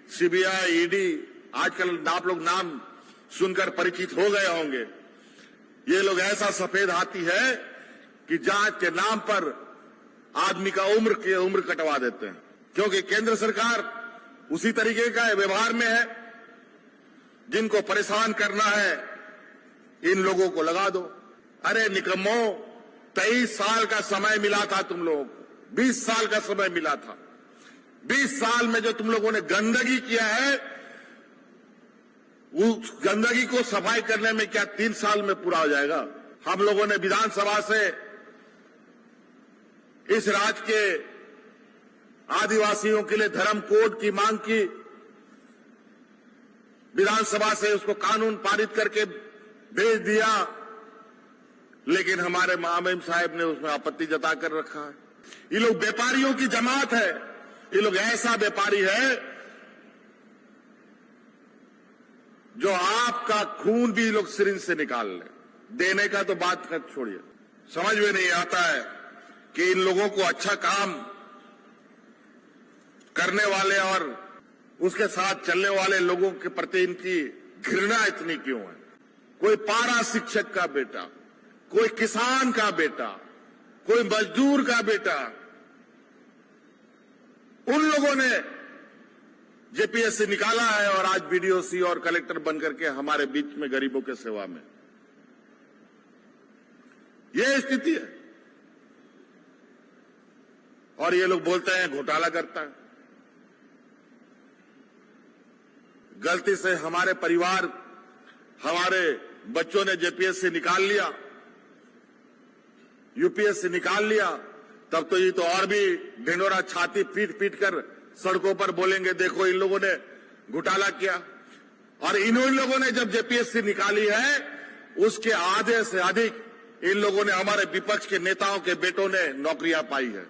CBI, ED, आजकल आप लोग नाम सुनकर परिचित हो गए होंगे। ये लोग ऐसा सफेद हाथी है कि जांच के नाम पर आदमी का उम्र कटवा देते हैं, क्योंकि केंद्र सरकार उसी तरीके का व्यवहार में है। जिनको परेशान करना है इन लोगों को लगा दो। अरे निकम्मो, 23 साल का समय मिला था तुम लोगों को, 20 साल का समय मिला था। 20 साल में जो तुम लोगों ने गंदगी किया है, उस गंदगी को सफाई करने में क्या 3 साल में पूरा हो जाएगा? हम लोगों ने विधानसभा से इस राज्य के आदिवासियों के लिए धर्म कोड की मांग की, विधानसभा से उसको कानून पारित करके भेज दिया, लेकिन हमारे महामहिम साहब ने उसमें आपत्ति जताकर रखा है। ये लोग व्यापारियों की जमात है। ये लोग ऐसा व्यापारी है जो आपका खून भी लोग सिरिंज से निकाल ले। देने का तो बात कर छोड़िए, समझ में नहीं आता है कि इन लोगों को अच्छा काम करने वाले और उसके साथ चलने वाले लोगों के प्रति इनकी घृणा इतनी क्यों है? कोई पारा शिक्षक का बेटा, कोई किसान का बेटा, कोई मजदूर का बेटा, उन लोगों ने जेपीएस से निकाला है और आज बीडीओसी और कलेक्टर बनकर के हमारे बीच में गरीबों के सेवा में। यह स्थिति है। और ये लोग बोलते हैं घोटाला करता है। गलती से हमारे परिवार, हमारे बच्चों ने जेपीएस से निकाल लिया, यूपीएस से निकाल लिया, तब तो ये तो और भी ढिंडोरा छाती पीट पीट कर सड़कों पर बोलेंगे, देखो इन लोगों ने घोटाला किया। और इन लोगों ने जब जेपीएस से निकाली है, उसके आधे से अधिक इन लोगों ने, हमारे विपक्ष के नेताओं के बेटों ने नौकरियां पाई है।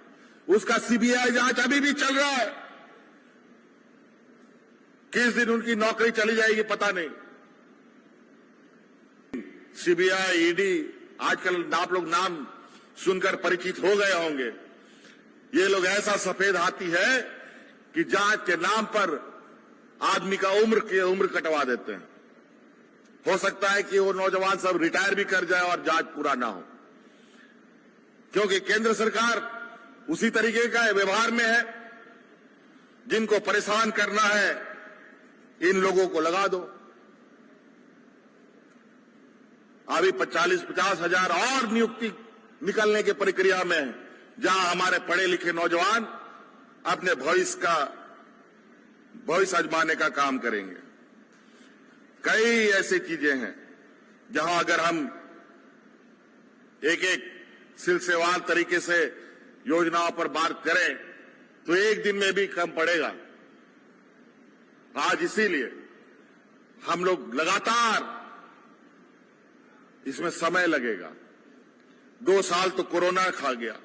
उसका सीबीआई जांच अभी भी चल रहा है। किस दिन उनकी नौकरी चली जाएगी पता नहीं। सीबीआई, ईडी, आजकल आप लोग नाम सुनकर परिचित हो गए होंगे। ये लोग ऐसा सफेद हाथी है कि जांच के नाम पर आदमी का उम्र कटवा देते हैं। हो सकता है कि वो नौजवान सब रिटायर भी कर जाए और जांच पूरा ना हो, क्योंकि केंद्र सरकार उसी तरीके का व्यवहार में है। जिनको परेशान करना है इन लोगों को लगा दो। अभी 40-50 हजार और नियुक्ति निकलने की प्रक्रिया में है, जहां हमारे पढ़े लिखे नौजवान अपने भविष्य आजमाने का काम करेंगे। कई ऐसी चीजें हैं जहां अगर हम एक एक सिलसिलेवार तरीके से योजनाओं पर बात करें तो एक दिन में भी कम पड़ेगा। आज इसीलिए हम लोग लगातार, इसमें समय लगेगा। 2 साल तो कोरोना खा गया,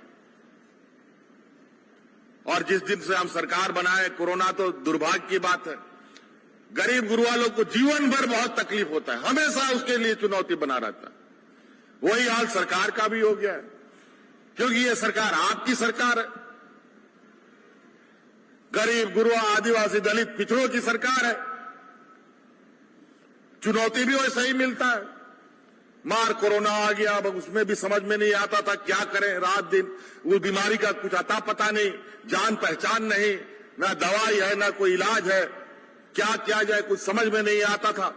और जिस दिन से हम सरकार बनाए, कोरोना तो दुर्भाग्य की बात है। गरीब गुरुआ लोग को जीवन भर बहुत तकलीफ होता है, हमेशा उसके लिए चुनौती बना रहता है। वही हाल सरकार का भी हो गया है, क्योंकि ये सरकार आपकी सरकार है। गरीब गुरुआ, आदिवासी, दलित, पिछड़ों की सरकार है। चुनौती भी वैसा ही मिलता है। मार कोरोना आ गया, अब उसमें भी समझ में नहीं आता था क्या करें रात दिन। वो बीमारी का कुछ अता पता नहीं, जान पहचान नहीं, ना दवाई है ना कोई इलाज है, क्या किया जाए कुछ समझ में नहीं आता था।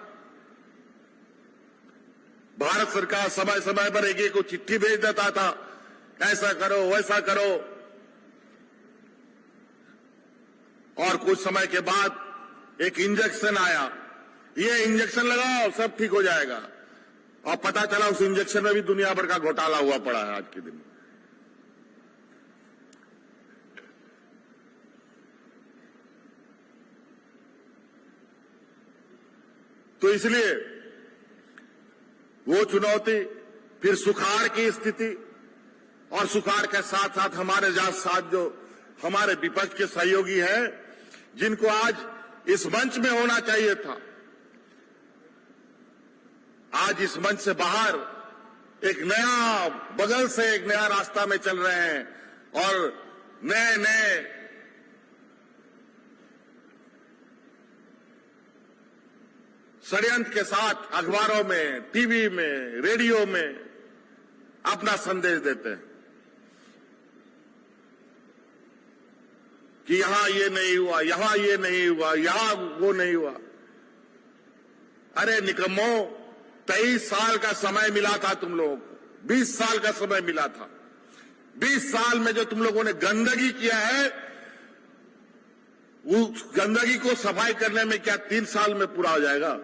भारत सरकार समय समय पर एक को चिट्ठी भेज देता था, ऐसा करो वैसा करो, और कुछ समय के बाद एक इंजेक्शन आया, ये इंजेक्शन लगाओ सब ठीक हो जाएगा, और पता चला उस इंजेक्शन में भी दुनिया भर का घोटाला हुआ पड़ा है आज के दिन। तो इसलिए वो चुनौती, फिर सुखाड़ की स्थिति, और सुखाड़ के साथ साथ हमारे साथ जो हमारे विपक्ष के सहयोगी हैं, जिनको आज इस मंच में होना चाहिए था, आज इस मंच से बाहर एक नया, बगल से एक नया रास्ता में चल रहे हैं, और नए नए षड्यंत्र के साथ अखबारों में, टीवी में, रेडियो में अपना संदेश देते हैं कि यहां ये नहीं हुआ, यहां ये नहीं हुआ, यहां वो नहीं हुआ। अरे निकम्मो, 23 साल का समय मिला था तुम लोगों को, 20 साल का समय मिला था। 20 साल में जो तुम लोगों ने गंदगी किया है, उस गंदगी को सफाई करने में क्या 3 साल में पूरा हो जाएगा?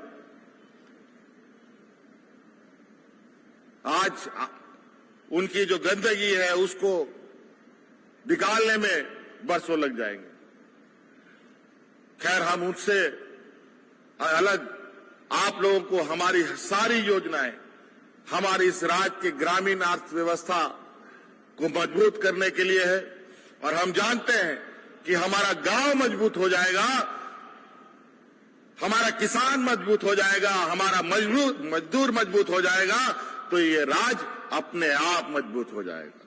आज उनकी जो गंदगी है उसको निकालने में बरसों लग जाएंगे। खैर, हम उससे अलग आप लोगों को हमारी सारी योजनाएं हमारी इस राज्य के ग्रामीण अर्थव्यवस्था को मजबूत करने के लिए है। और हम जानते हैं कि हमारा गांव मजबूत हो जाएगा, हमारा किसान मजबूत हो जाएगा, हमारा मजदूर मजबूत हो जाएगा, तो ये राज्य अपने आप मजबूत हो जाएगा।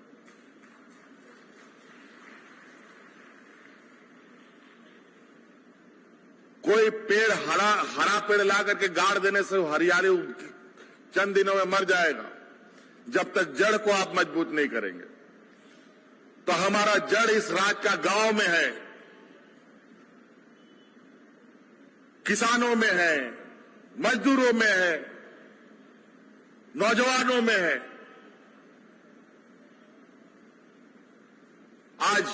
कोई पेड़ हरा पेड़ ला करके गाड़ देने से हरियाली चंद दिनों में मर जाएगा। जब तक जड़ को आप मजबूत नहीं करेंगे, तो हमारा जड़ इस राज्य का गांव में है, किसानों में है, मजदूरों में है, नौजवानों में है। आज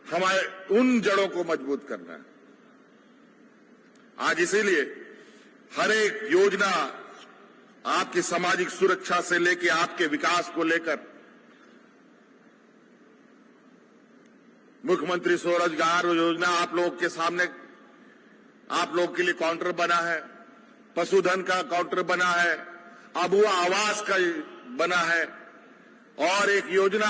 हमारे उन जड़ों को मजबूत करना है। आज इसीलिए हर एक योजना आपकी सामाजिक सुरक्षा से लेकर आपके विकास को लेकर मुख्यमंत्री स्वरोजगार योजना आप लोगों के सामने, आप लोगों के लिए काउंटर बना है, पशुधन का काउंटर बना है, अबुआ आवास का बना है, और एक योजना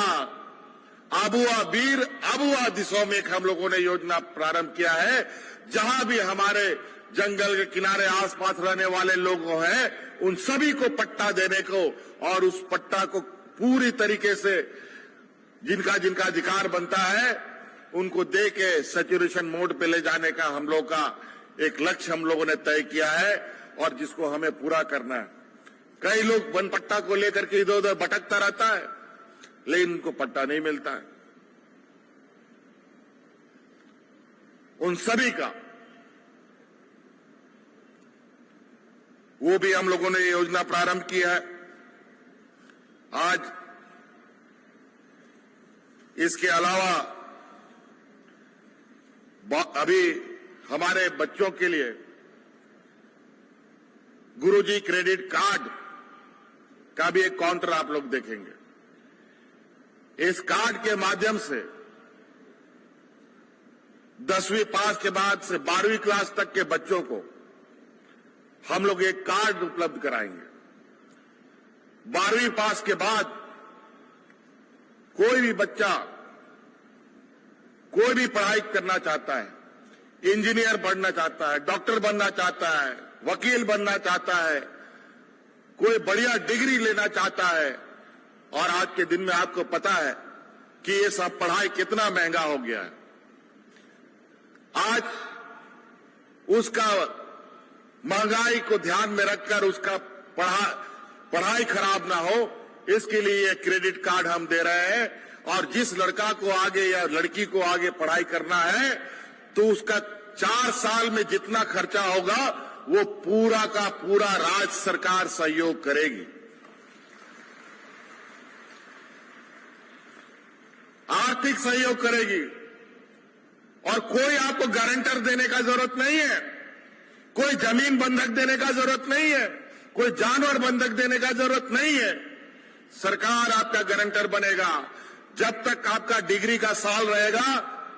अबुआ वीर अबुआ दिशा में हम लोगों ने योजना प्रारंभ किया है। जहां भी हमारे जंगल के किनारे आसपास रहने वाले लोग हैं, उन सभी को पट्टा देने को, और उस पट्टा को पूरी तरीके से जिनका जिनका अधिकार बनता है उनको दे के सैचुरेशन मोड पे ले जाने का हम लोग का एक लक्ष्य हम लोगों ने तय किया है, और जिसको हमें पूरा करना है। कई लोग वन पट्टा को लेकर के इधर उधर भटकता रहता है, लेकिन उनको पट्टा नहीं मिलता है। उन सभी का वो भी हम लोगों ने ये योजना प्रारंभ की है। आज इसके अलावा अभी हमारे बच्चों के लिए गुरुजी क्रेडिट कार्ड का भी एक काउंटर आप लोग देखेंगे। इस कार्ड के माध्यम से 10वीं पास के बाद से 12वीं क्लास तक के बच्चों को हम लोग एक कार्ड उपलब्ध कराएंगे। 12वीं पास के बाद कोई भी बच्चा कोई भी पढ़ाई करना चाहता है, इंजीनियर बनना चाहता है, डॉक्टर बनना चाहता है, वकील बनना चाहता है, कोई बढ़िया डिग्री लेना चाहता है, और आज के दिन में आपको पता है कि ये सब पढ़ाई कितना महंगा हो गया है। आज उसका महंगाई को ध्यान में रखकर उसका पढ़ाई खराब ना हो, इसके लिए ये क्रेडिट कार्ड हम दे रहे हैं। और जिस लड़का को आगे या लड़की को आगे पढ़ाई करना है, तो उसका 4 साल में जितना खर्चा होगा वो पूरा का पूरा राज्य सरकार सहयोग करेगी। आर्थिक सहयोग करेगी, और कोई आपको गारंटर देने का जरूरत नहीं है, कोई जमीन बंधक देने का जरूरत नहीं है, कोई जानवर बंधक देने का जरूरत नहीं है। सरकार आपका गारंटर बनेगा। जब तक आपका डिग्री का साल रहेगा,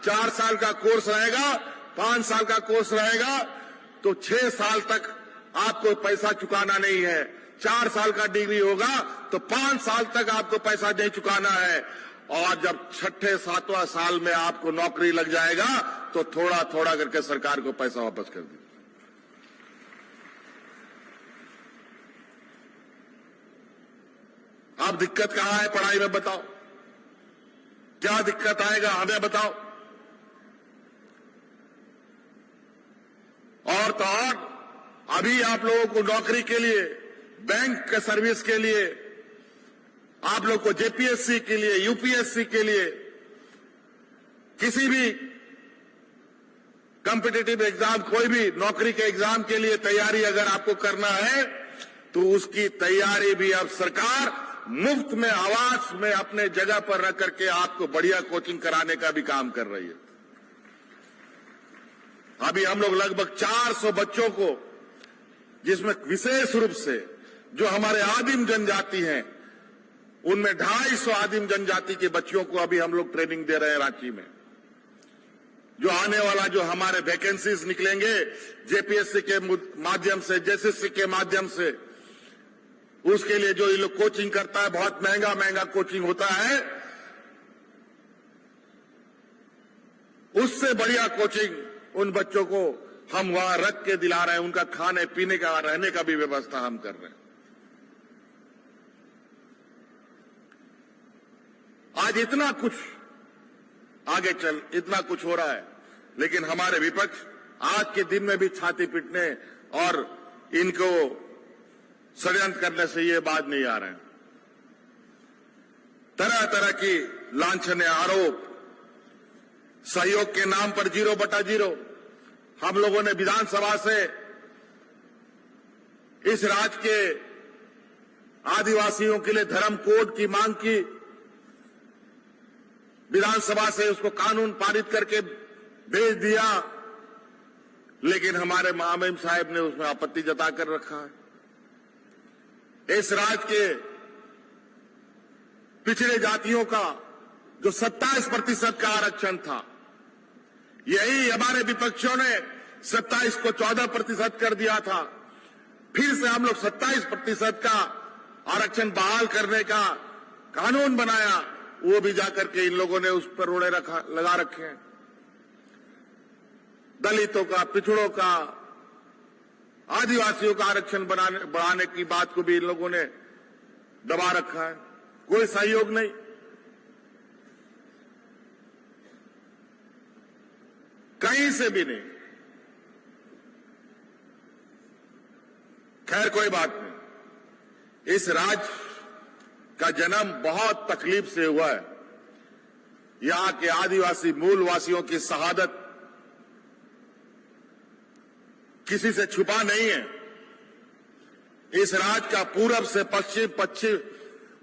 4 साल का कोर्स रहेगा, 5 साल का कोर्स रहेगा, तो 6 साल तक आपको पैसा चुकाना नहीं है। 4 साल का डिग्री होगा तो 5 साल तक आपको पैसा नहीं चुकाना है, और जब 6ठे 7वां साल में आपको नौकरी लग जाएगा तो थोड़ा थोड़ा करके सरकार को पैसा वापस कर देगी। अब दिक्कत कहां है पढ़ाई में, बताओ क्या दिक्कत आएगा, हमें बताओ। और तो और अभी आप लोगों को नौकरी के लिए, बैंक के सर्विस के लिए, आप लोग को जेपीएससी के लिए, यूपीएससी के लिए, किसी भी कॉम्पिटिटिव एग्जाम, कोई भी नौकरी के एग्जाम के लिए तैयारी अगर आपको करना है तो उसकी तैयारी भी अब सरकार मुफ्त में, आवास में, अपने जगह पर रख करके आपको बढ़िया कोचिंग कराने का भी काम कर रही है। अभी हम लोग लगभग 400 बच्चों को, जिसमें विशेष रूप से जो हमारे आदिम जनजाति हैं, उनमें 250 आदिम जनजाति के बच्चों को अभी हम लोग ट्रेनिंग दे रहे हैं रांची में। जो आने वाला जो हमारे वैकेंसीज निकलेंगे जेपीएससी के माध्यम से, जेसीसी के माध्यम से, उसके लिए जो ये लोग कोचिंग करता है, बहुत महंगा महंगा कोचिंग होता है, उससे बढ़िया कोचिंग उन बच्चों को हम वहां रख के दिला रहे हैं। उनका खाने पीने का, रहने का भी व्यवस्था हम कर रहे हैं। आज इतना कुछ आगे चल, इतना कुछ हो रहा है, लेकिन हमारे विपक्ष आज के दिन में भी छाती पीटने और इनको षड्यंत्र करने से ये बात नहीं आ रहे हैं। तरह तरह की लांछनीय आरोप, सहयोग के नाम पर 0/0। हम लोगों ने विधानसभा से इस राज्य के आदिवासियों के लिए धर्म कोड की मांग की, विधानसभा से उसको कानून पारित करके भेज दिया, लेकिन हमारे महामहिम साहब ने उसमें आपत्ति जताकर रखा है। इस राज्य के पिछड़े जातियों का जो 27% का आरक्षण था, यही हमारे विपक्षियों ने 27 को 14% कर दिया था। फिर से हम लोग 27% का आरक्षण बहाल करने का कानून बनाया, वो भी जाकर के इन लोगों ने उस पर रोड़े लगा रखे हैं। दलितों का, पिछड़ों का, आदिवासियों का आरक्षण बढ़ाने की बात को भी इन लोगों ने दबा रखा है। कोई सहयोग नहीं। कहीं से भी नहीं। खैर कोई बात नहीं। इस राज्य का जन्म बहुत तकलीफ से हुआ है। यहां के आदिवासी मूलवासियों की शहादत किसी से छुपा नहीं है। इस राज्य का पूरब से पश्चिम,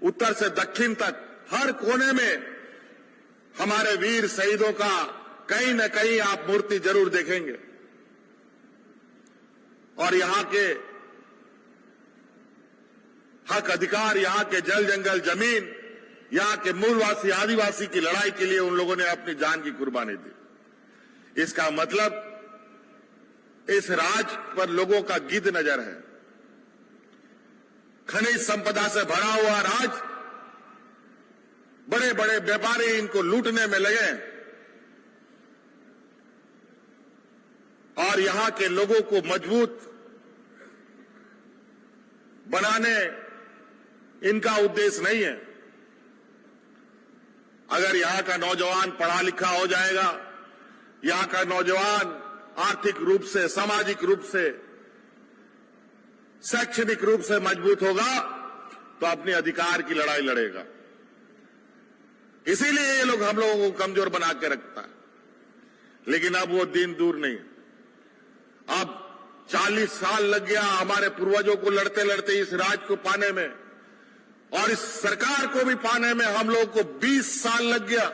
उत्तर से दक्षिण तक हर कोने में हमारे वीर शहीदों का कहीं न कहीं आप मूर्ति जरूर देखेंगे। और यहां के हक अधिकार, यहां के जल जंगल जमीन, यहां के मूलवासी आदिवासी की लड़ाई के लिए उन लोगों ने अपनी जान की कुर्बानी दी। इसका मतलब इस राज्य पर लोगों का गिद्ध नजर है। खनिज संपदा से भरा हुआ राज्य, बड़े बड़े व्यापारी इनको लूटने में लगे और यहां के लोगों को मजबूत बनाने इनका उद्देश्य नहीं है। अगर यहां का नौजवान पढ़ा लिखा हो जाएगा, यहां का नौजवान आर्थिक रूप से, सामाजिक रूप से, शैक्षणिक रूप से मजबूत होगा तो अपने अधिकार की लड़ाई लड़ेगा। इसीलिए ये लोग हम लोगों को कमजोर बना के रखता है। लेकिन अब वो दिन दूर नहीं। अब 40 साल लग गया हमारे पूर्वजों को लड़ते लड़ते इस राज्य को पाने में, और इस सरकार को भी पाने में हम लोगों को 20 साल लग गया।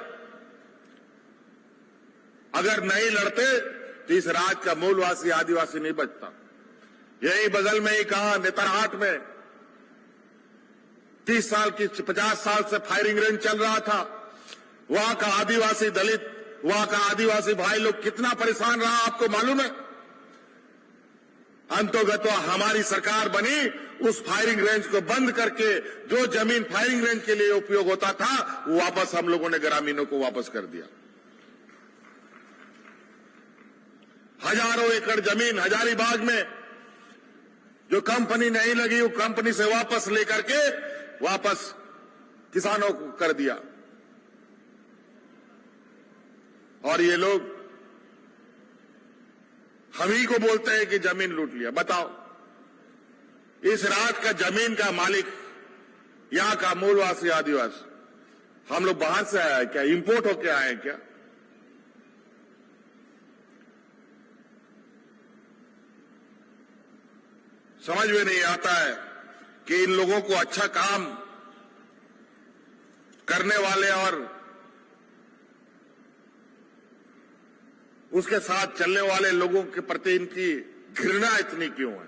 अगर नहीं लड़ते तो इस राज्य का मूलवासी आदिवासी नहीं बचता। यही बगल में ही कहा, नेतरहाट में 30 साल की 50 साल से फायरिंग रेंज चल रहा था। वहां का आदिवासी दलित, वहां का आदिवासी भाई लोग कितना परेशान रहा आपको मालूम है। अंतोगतो हमारी सरकार बनी, उस फायरिंग रेंज को बंद करके जो जमीन फायरिंग रेंज के लिए उपयोग होता था वो वापस हम लोगों ने ग्रामीणों को वापस कर दिया। हजारों एकड़ जमीन हजारीबाग में जो कंपनी नहीं लगी, वो कंपनी से वापस लेकर के वापस किसानों को कर दिया। और ये लोग हम ही को बोलते हैं कि जमीन लूट लिया। बताओ, इस रात का जमीन का मालिक यहां का मूलवासी आदिवासी। हम लोग बाहर से आए हैं क्या? इंपोर्ट होके आए हैं क्या? समझ में नहीं आता है कि इन लोगों को अच्छा काम करने वाले और उसके साथ चलने वाले लोगों के प्रति इनकी घृणा इतनी क्यों है?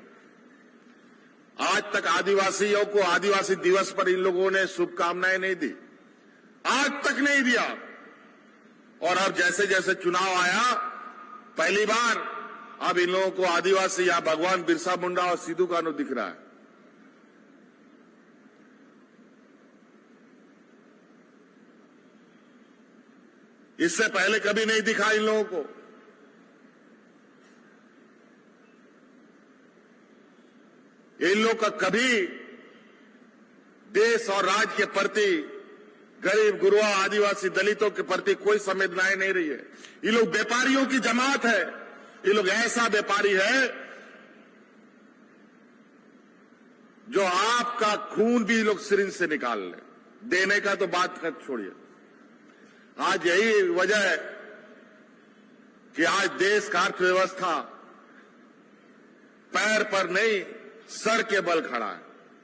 आज तक आदिवासियों को आदिवासी दिवस पर इन लोगों ने शुभकामनाएं नहीं दी, आज तक नहीं दिया। और अब जैसे जैसे चुनाव आया, पहली बार अब इन लोगों को आदिवासी या भगवान बिरसा मुंडा और सिद्धू कान्हू दिख रहा है। इससे पहले कभी नहीं दिखा इन लोगों को। इन लोग का कभी देश और राज्य के प्रति, गरीब गुरुआ आदिवासी दलितों के प्रति कोई संवेदनाएं नहीं रही है। ये लोग व्यापारियों की जमात है। ये लोग ऐसा व्यापारी है जो आपका खून भी लोग सिरिंज से निकाल ले। देने का तो बात कर छोड़िए। आज यही वजह है कि आज देश का अर्थव्यवस्था पैर पर नहीं, सर के बल खड़ा है।